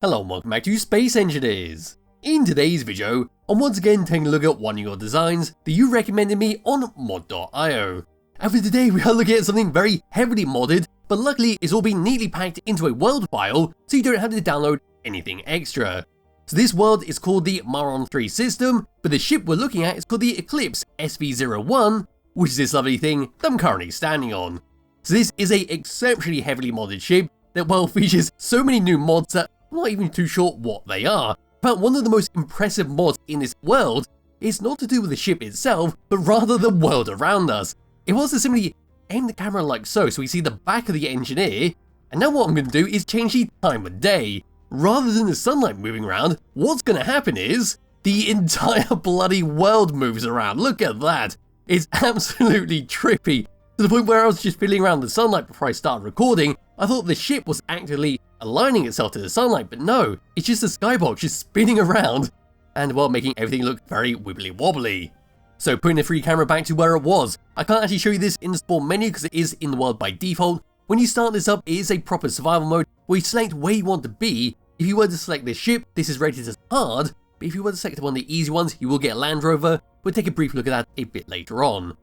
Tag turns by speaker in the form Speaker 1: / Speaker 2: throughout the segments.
Speaker 1: Hello and welcome back to Space Engineers. In today's video, I'm once again taking a look at one of your designs that you recommended me on mod.io. And for today we are looking at something very heavily modded, but luckily it's all been neatly packed into a world file so you don't have to download anything extra. So this world is called the Mairon 3 system, but the ship we're looking at is called the Eclipse SV-01, which is this lovely thing that I'm currently standing on. So this is a exceptionally heavily modded ship that features so many new mods that I'm not even too sure what they are. But one of the most impressive mods in this world is not to do with the ship itself, but rather the world around us. It was to simply aim the camera like so we see the back of the engineer, and now what I'm going to do is change the time of day. Rather than the sunlight moving around, what's going to happen is the entire bloody world moves around. Look at that. It's absolutely trippy. To the point where I was just fiddling around the sunlight before I started recording, I thought the ship was actively aligning itself to the sunlight, but no, it's just a skybox just spinning around and making everything look very wibbly wobbly. So putting the free camera back to where it was, I can't actually show you this in the spawn menu because it is in the world by default. When you start this up, it is a proper survival mode where you select where you want to be. If you were to select this ship, this is rated as hard, but if you were to select one of the easy ones, you will get a Land Rover. We'll take a brief look at that a bit later on.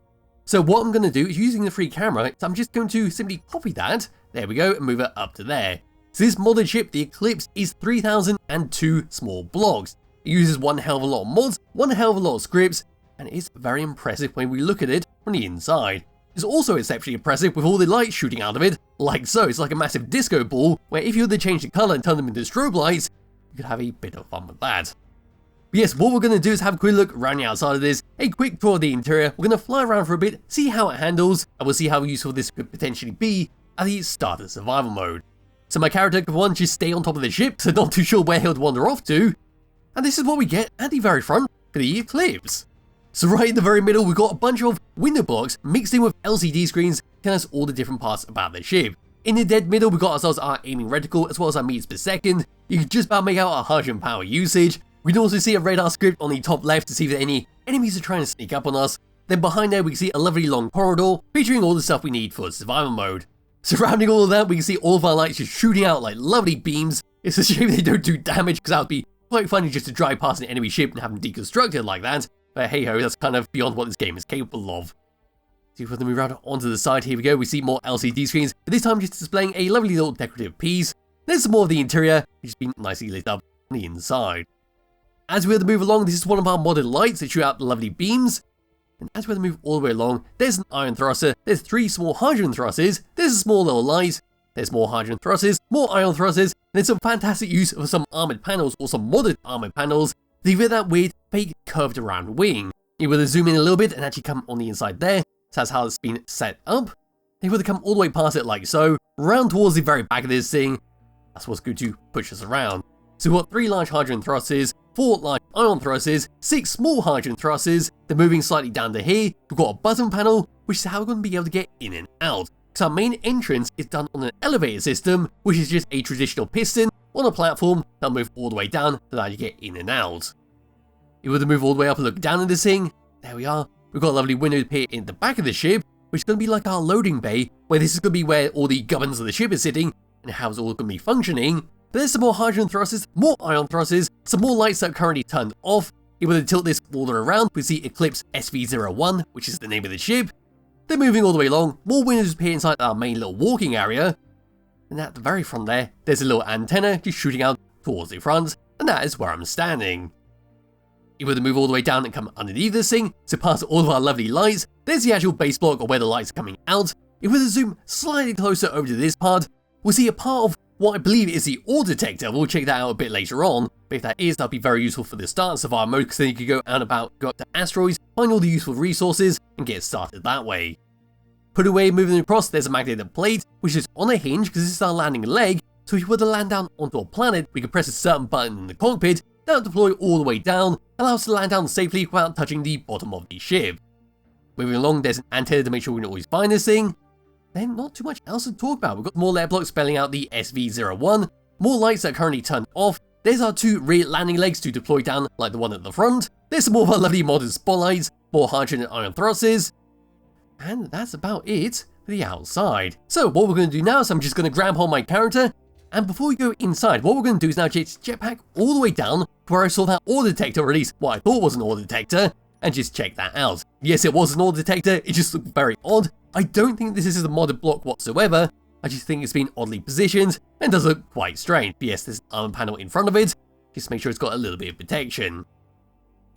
Speaker 1: So what I'm going to do is using the free camera, so I'm just going to simply copy that, there we go, and move it up to there. So this modded ship, the Eclipse, is 3002 small blocks. It uses one hell of a lot of mods, one hell of a lot of scripts, and it's very impressive when we look at it from the inside. It's also exceptionally impressive with all the lights shooting out of it, like so. It's like a massive disco ball, where if you were to change the colour and turn them into strobe lights, you could have a bit of fun with that. But yes, what we're going to do is have a quick look around the outside of this, a quick tour of the interior. We're going to fly around for a bit, see how it handles, and we'll see how useful this could potentially be at the start of survival mode. So my character could want to just stay on top of the ship, so not too sure where he'll wander off to. And this is what we get at the very front for the Eclipse. So right in the very middle, we've got a bunch of window blocks mixed in with LCD screens telling us all the different parts about the ship. In the dead middle, we've got ourselves our aiming reticle as well as our meters per second. You can just about make out our hydrogen power usage. We can also see a radar script on the top left to see if any enemies are trying to sneak up on us. Then behind there we can see a lovely long corridor featuring all the stuff we need for survival mode. Surrounding all of that, we can see all of our lights just shooting out like lovely beams. It's a shame they don't do damage because that would be quite funny just to drive past an enemy ship and have them deconstructed like that. But hey ho, that's kind of beyond what this game is capable of. So if we move around onto the side, here we go, we see more LCD screens, but this time just displaying a lovely little decorative piece. There's some more of the interior, which has been nicely lit up on the inside. As we move along, this is one of our modded lights that shoot out the lovely beams. And as we move all the way along, there's an iron thruster, there's 3 small hydrogen thrusters, there's a small little light, there's more hydrogen thrusters, more iron thrusters, and there's some fantastic use of some armoured panels, or some modded armoured panels, to give it that weird, fake, curved around wing. You will zoom in a little bit and actually come on the inside there, so that's how it's been set up. You will come all the way past it like so, round towards the very back of this thing. That's what's good to push us around. So we've got 3 large hydrogen thrusters, 4 large ion thrusters, 6 small hydrogen thrusters. They're moving slightly down to here. We've got a button panel, which is how we're going to be able to get in and out. So our main entrance is done on an elevator system, which is just a traditional piston on a platform that'll move all the way down to allow you to get in and out. If we were to move all the way up and look down at this thing, there we are. We've got a lovely window here in the back of the ship, which is going to be like our loading bay, where this is going to be where all the gubbins of the ship is sitting, and how it's all going to be functioning. But there's some more hydrogen thrusters, more ion thrusters, some more lights that are currently turned off. If we were to tilt this all the way around, we see Eclipse SV-01, which is the name of the ship. They're moving all the way along, more windows appear inside our main little walking area. And at the very front there, there's a little antenna just shooting out towards the front, and that is where I'm standing. If we were to move all the way down and come underneath this thing, so past all of our lovely lights, there's the actual base block of where the lights are coming out. If we were to zoom slightly closer over to this part, we'll see a part of what I believe is the ore detector. We'll check that out a bit later on, but if that is, that'll be very useful for the start of survival mode, because then you can go out and about, go up to asteroids, find all the useful resources, and get started that way. Put away, moving across, there's a magnetic plate, which is on a hinge because this is our landing leg, so if you were to land down onto a planet, we can press a certain button in the cockpit, that'll deploy all the way down, allow us to land down safely without touching the bottom of the ship. Moving along, there's an antenna to make sure we can always find this thing. Then not too much else to talk about. We've got more letter blocks spelling out the SV-01, more lights that are currently turned off. There's our 2 rear landing legs to deploy down like the one at the front. There's some more of our lovely modern spotlights, more hydrogen and ion thrusters. And that's about it for the outside. So what we're going to do now is I'm just going to grab hold of my character And before we go inside, what we're going to do is now just jetpack all the way down to where I saw that ore detector, or at least what I thought was an ore detector, and just check that out. Yes, it was an ore detector, it just looked very odd. I don't think this is a modded block whatsoever, I just think it's been oddly positioned and does look quite strange. But yes, there's an armor panel in front of it, just to make sure it's got a little bit of protection.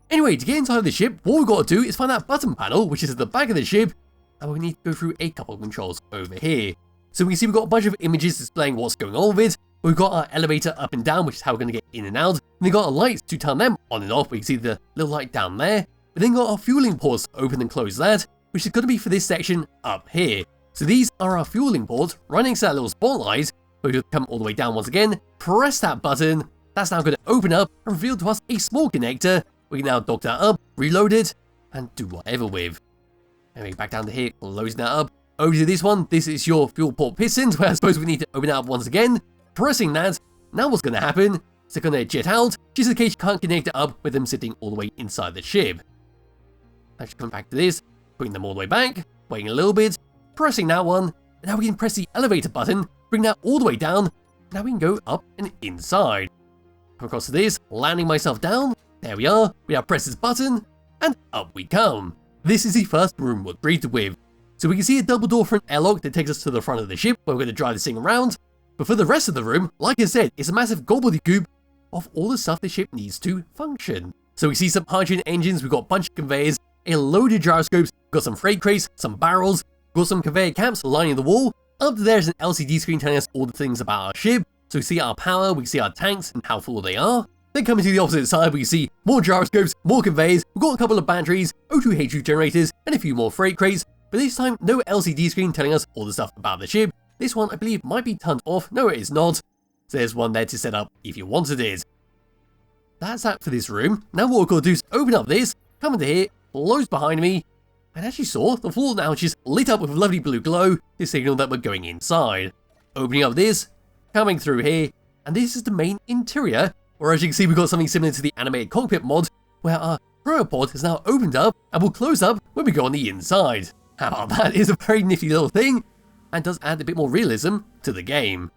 Speaker 1: Anyway, to get inside the ship, what we've got to do is find that button panel, which is at the back of the ship, and we need to go through a couple of controls over here. So we can see we've got a bunch of images displaying what's going on with it. We've got our elevator up and down, which is how we're going to get in and out. And we've got our lights to turn them on and off. We can see the little light down there. We then got our fueling ports to open and close that, which is going to be for this section up here. So these are our fueling ports running to that little spotlight. We will come all the way down once again, press that button. That's now going to open up and reveal to us a small connector. We can now dock that up, reload it, and do whatever with. Anyway, back down to here, closing that up. Over to this one, this is your fuel port pistons, where I suppose we need to open it up once again. Pressing that, now what's going to happen is they're going to jet out, just in case you can't connect it up with them sitting all the way inside the ship. Actually coming back to this, putting them all the way back, waiting a little bit, pressing that one, and now we can press the elevator button, bring that all the way down, now we can go up and inside. Come across to this, landing myself down, there we are, we now press this button, and up we come. This is the first room we're greeted with. So we can see a double door front airlock that takes us to the front of the ship, where we're going to drive this thing around. But for the rest of the room, like I said, it's a massive gobbledygook of all the stuff the ship needs to function. So we see some hydrogen engines, we've got a bunch of conveyors, a load of gyroscopes, we've got some freight crates, some barrels, we've got some conveyor caps lining the wall. Up there's an LCD screen telling us all the things about our ship. So we see our power, we see our tanks and how full they are. Then coming to the opposite side, we see more gyroscopes, more conveyors, we've got a couple of batteries, O2H2 generators, and a few more freight crates. But this time, no LCD screen telling us all the stuff about the ship. This one, I believe, might be turned off. No, it is not. So there's one there to set up if you wanted it. That's that for this room. Now what we're going to do is open up this, come into here, close behind me, and as you saw, the floor now is just lit up with a lovely blue glow to signal that we're going inside. Opening up this, coming through here, and this is the main interior, where as you can see, we've got something similar to the animated cockpit mod, where our cryopod is now opened up and will close up when we go on the inside. How about that? Is a very nifty little thing, and does add a bit more realism to the game.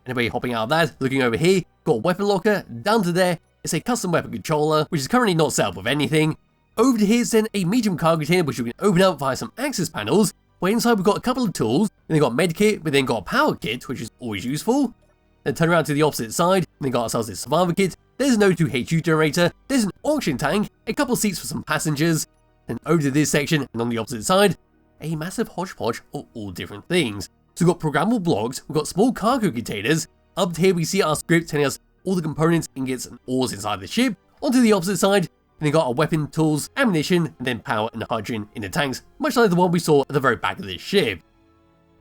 Speaker 1: Anyway, hopping out of that, looking over here, got a weapon locker, down to there, it's a custom weapon controller, which is currently not set up with anything. Over to here is then a medium cargo container, which we can open up via some access panels, where inside we've got a couple of tools, and then got a med kit, but then got a power kit, which is always useful. Then turn around to the opposite side, and then got ourselves this survivor kit, there's an O2H2 generator, there's an oxygen tank, a couple of seats for some passengers, then over to this section, and on the opposite side, a massive hodgepodge of all different things. So we've got programmable blocks, we've got small cargo containers, up here we see our script telling us all the components, ingots and ores inside the ship. Onto the opposite side, and then got our weapon, tools, ammunition, and then power and hydrogen in the tanks, much like the one we saw at the very back of this ship.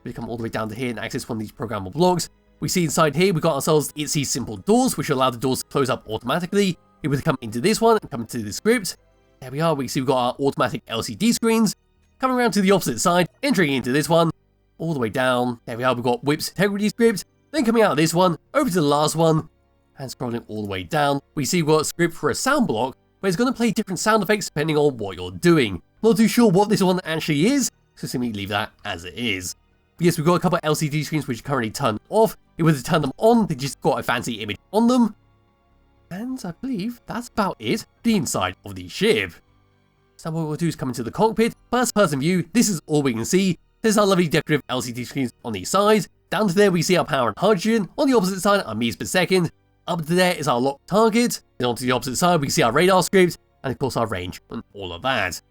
Speaker 1: We come all the way down to here and access one of these programmable blocks. We see inside here we've got ourselves itsy simple doors, which allow the doors to close up automatically. If we come into this one and come into the script, there we are, we see we've got our automatic LCD screens. Coming around to the opposite side, entering into this one, all the way down, there we are, we've got Whip's integrity script, then coming out of this one, over to the last one, and scrolling all the way down, we see we've got a script for a sound block, where it's going to play different sound effects depending on what you're doing. Not too sure what this one actually is, so simply leave that as it is. But yes, we've got a couple of LCD screens which are currently turned off. If we were to turn them on, they just got a fancy image on them. And I believe that's about it for the inside of the ship. So what we'll do is come into the cockpit, first person view, this is all we can see. There's our lovely decorative LCD screens on the side. Down to there we see our power and hydrogen, on the opposite side our meters per second. Up to there is our locked target, then onto the opposite side we can see our radar script, and of course our range and all of that.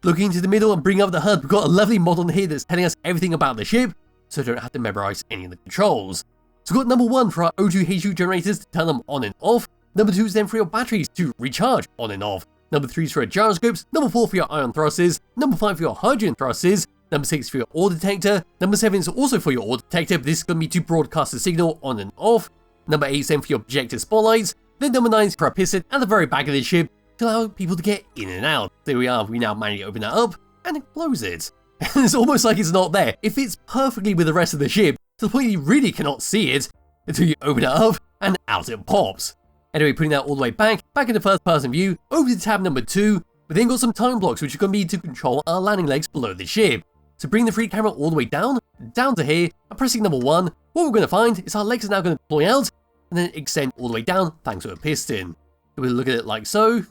Speaker 1: Looking into the middle and bringing up the HUD, we've got a lovely mod on here that's telling us everything about the ship, so don't have to memorize any of the controls. So we've got number 1 for our O2H2 generators to turn them on and off. Number 2 is then for your batteries to recharge on and off. Number 3 is for your gyroscopes, number 4 for your ion thrusters, number 5 for your hydrogen thrusters, number 6 for your ore detector, number 7 is also for your ore detector, but this is going to be to broadcast the signal on and off, number 8 is then for your projector spotlights, then number 9 is for a piston at the very back of the ship to allow people to get in and out. There we are, we now manually open that up and close it. And it's almost like it's not there. It fits perfectly with the rest of the ship, to the point you really cannot see it until you open it up and out it pops. Anyway, putting that all the way back into first person view, over to tab number 2, we then got some time blocks which are going to be to control our landing legs below the ship. So bring the free camera all the way down to here, and pressing number 1, what we're going to find is our legs are now going to deploy out, and then extend all the way down thanks to a piston. So we'll look at it like so,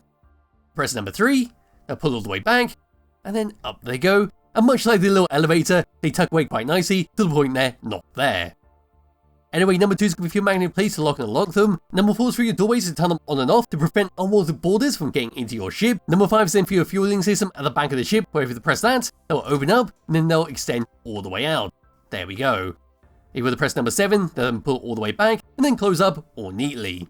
Speaker 1: press number 3, now pull all the way back, and then up they go, and much like the little elevator, they tuck away quite nicely to the point they're not there. Anyway, number 2 is going to be for your magnet plates to lock and unlock them. Number 4 is for your doorways to turn them on and off to prevent unwanted boarders from getting into your ship. Number 5 is then for your fueling system at the back of the ship, where if you press that, they'll open up, and then they'll extend all the way out. There we go. If you were to press number 7, then pull all the way back, and then close up all neatly.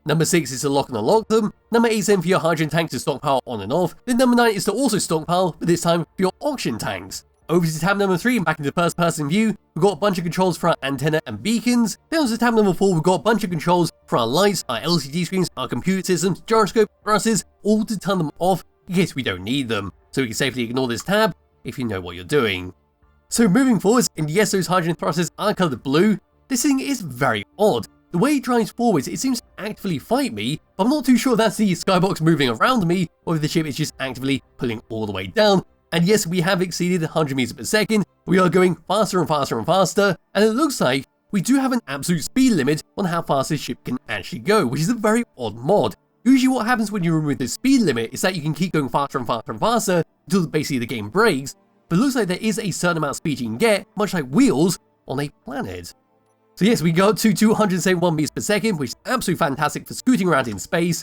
Speaker 1: Number 6 is to lock and unlock them. Number 8 is then for your hydrogen tank to stockpile on and off. Then number 9 is to also stockpile, but this time for your oxygen tanks. Over to tab number 3 and back into first person view, we've got a bunch of controls for our antenna and beacons. Then onto tab number 4, we've got a bunch of controls for our lights, our LCD screens, our computer systems, gyroscope, thrusters, all to turn them off in case we don't need them. So we can safely ignore this tab if you know what you're doing. So moving forwards, and yes, those hydrogen thrusters are coloured blue, this thing is very odd. The way it drives forwards, it seems to actively fight me, but I'm not too sure that's the skybox moving around me, or if the ship is just actively pulling all the way down. And yes, we have exceeded 100 meters per second, we are going faster and faster and faster, and it looks like we do have an absolute speed limit on how fast this ship can actually go, which is a very odd mod. Usually what happens when you remove the speed limit is that you can keep going faster and faster and faster until basically the game breaks, but it looks like there is a certain amount of speed you can get, much like wheels on a planet. So yes, we got to 271 meters per second, which is absolutely fantastic for scooting around in space.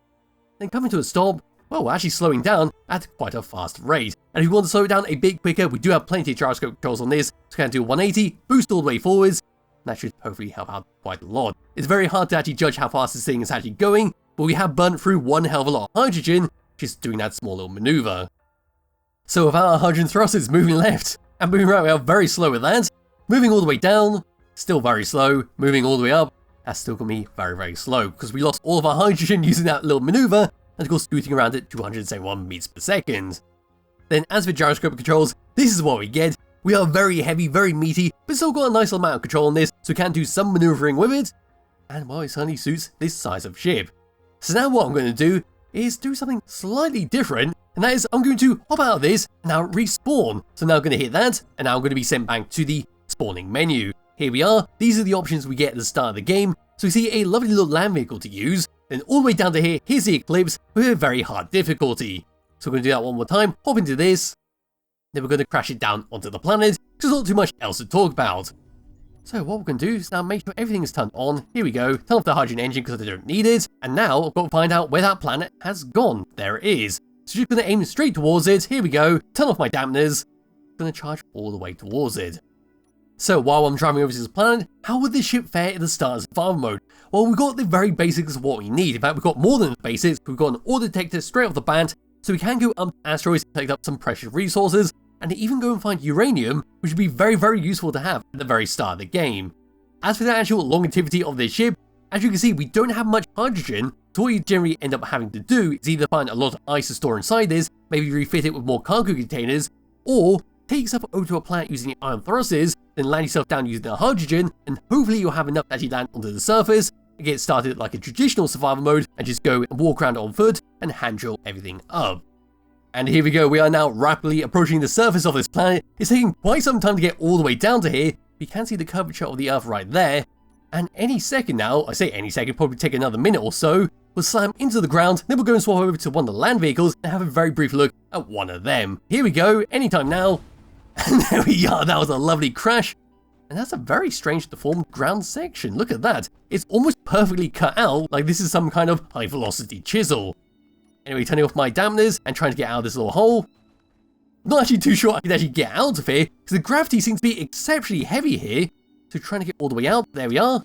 Speaker 1: Then coming to a stop, well, we're actually slowing down at quite a fast rate. And if you want to slow it down a bit quicker, we do have plenty of gyroscope controls on this, so we can do 180, boost all the way forwards, and that should hopefully help out quite a lot. It's very hard to actually judge how fast this thing is actually going, but we have burnt through one hell of a lot of hydrogen just doing that small little maneuver. So with our hydrogen thrusters moving left and moving right, we are very slow with that. Moving all the way down, still very slow. Moving all the way up, that's still going to be very, very slow because we lost all of our hydrogen using that little maneuver and of course scooting around at 271 meters per second. Then as for gyroscope controls, this is what we get. We are very heavy, very meaty, but still got a nice amount of control on this, so we can do some maneuvering with it. And well, it certainly suits this size of ship. So now what I'm going to do is do something slightly different, and that is I'm going to hop out of this and now respawn. So now I'm going to hit that, and now I'm going to be sent back to the spawning menu. Here we are, these are the options we get at the start of the game. So we see a lovely little land vehicle to use, then all the way down to here, here's the Eclipse with a very hard difficulty. So we're going to do that one more time, hop into this, then we're going to crash it down onto the planet, because there's not too much else to talk about. So what we're going to do is now make sure everything is turned on. Here we go, turn off the hydrogen engine because I don't need it, and now I've got to find out where that planet has gone. There it is. So just going to aim straight towards it. Here we go, turn off my dampeners, I'm going to charge all the way towards it. So while I'm driving over to this planet, how would this ship fare at the start of survival mode? Well, we've got the very basics of what we need. In fact, we've got more than the basics. We've got an ore detector straight off the bat, so we can go up to asteroids and collect up some precious resources, and even go and find uranium, which would be very, very useful to have at the very start of the game. As for the actual longevity of this ship, as you can see, we don't have much hydrogen, so what you generally end up having to do is either find a lot of ice to store inside this, maybe refit it with more cargo containers, or take yourself over to a planet using the ion thrusters, then land yourself down using the hydrogen, and hopefully you'll have enough to actually land onto the surface, and get started like a traditional survival mode, and just go and walk around on foot, and hand drill everything up. And here we go, we are now rapidly approaching the surface of this planet. It's taking quite some time to get all the way down to here. You can see the curvature of the Earth right there, and any second now, I say any second, probably take another minute or so, we'll slam into the ground, then we'll go and swap over to one of the land vehicles, and have a very brief look at one of them. Here we go, anytime now. And there we are, that was a lovely crash. And that's a very strange deformed ground section, look at that. It's almost perfectly cut out, like this is some kind of high velocity chisel. Anyway, turning off my dampeners and trying to get out of this little hole. Not actually too sure I can actually get out of here, because the gravity seems to be exceptionally heavy here. So trying to get all the way out, there we are.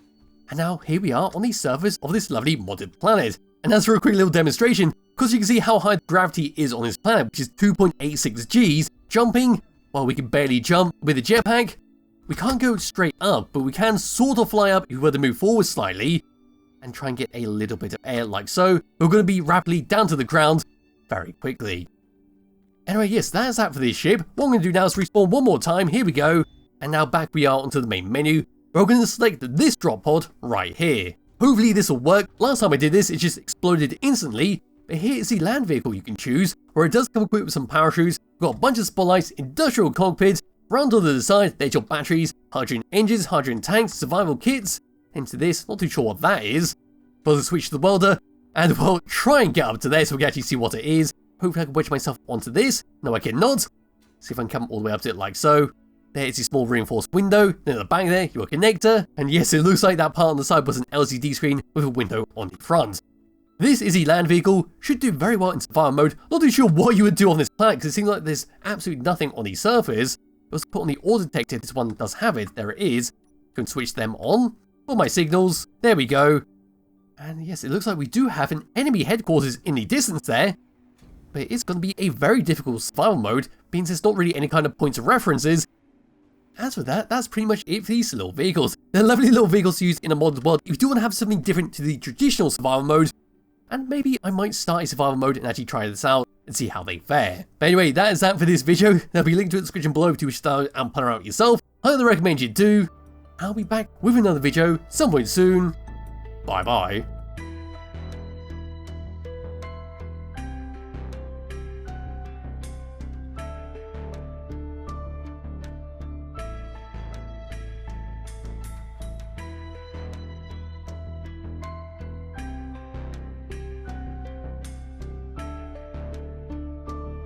Speaker 1: And now here we are on the surface of this lovely modded planet. And as for a quick little demonstration, because you can see how high the gravity is on this planet, which is 2.86 Gs, jumping, well, we can barely jump with a jetpack. We can't go straight up, but we can sort of fly up if we were to move forward slightly and try and get a little bit of air like so. We're going to be rapidly down to the ground very quickly. Anyway, yes, that's that for this ship. What I'm going to do now is respawn one more time. Here we go. And now back we are onto the main menu. We're going to select this drop pod right here. Hopefully this will work. Last time I did this, it just exploded instantly. But here is the land vehicle you can choose, where it does come equipped with some parachutes. We've got a bunch of spotlights, industrial cockpits, Round on the side, there's your batteries, hydrogen engines, hydrogen tanks, survival kits. Into this, not too sure what that is. But I'll switch to the welder, and we'll try and get up to there so we can actually see what it is. Hopefully I can wedge myself onto this. No, I cannot. See if I can come all the way up to it like so. There is a small reinforced window, then at the back there, your connector, and yes, it looks like that part on the side was an LCD screen with a window on the front. This is a land vehicle, should do very well in survival mode. Not too sure what you would do on this planet, because it seems like there's absolutely nothing on the surface. Let's put on the ore detector, if this one does have it, there it is. Go and switch them on. All my signals, there we go. And yes, it looks like we do have an enemy headquarters in the distance there. But it's going to be a very difficult survival mode, being there's not really any kind of points of references. As for that, that's pretty much it for these little vehicles. They're lovely little vehicles to use in a modded world if you do want to have something different to the traditional survival mode. And maybe I might start a survival mode and actually try this out and see how they fare. But anyway, that is that for this video. There'll be a link to the description below if you wish to start and plan out yourself. I highly recommend you do. I'll be back with another video some point soon. Bye bye.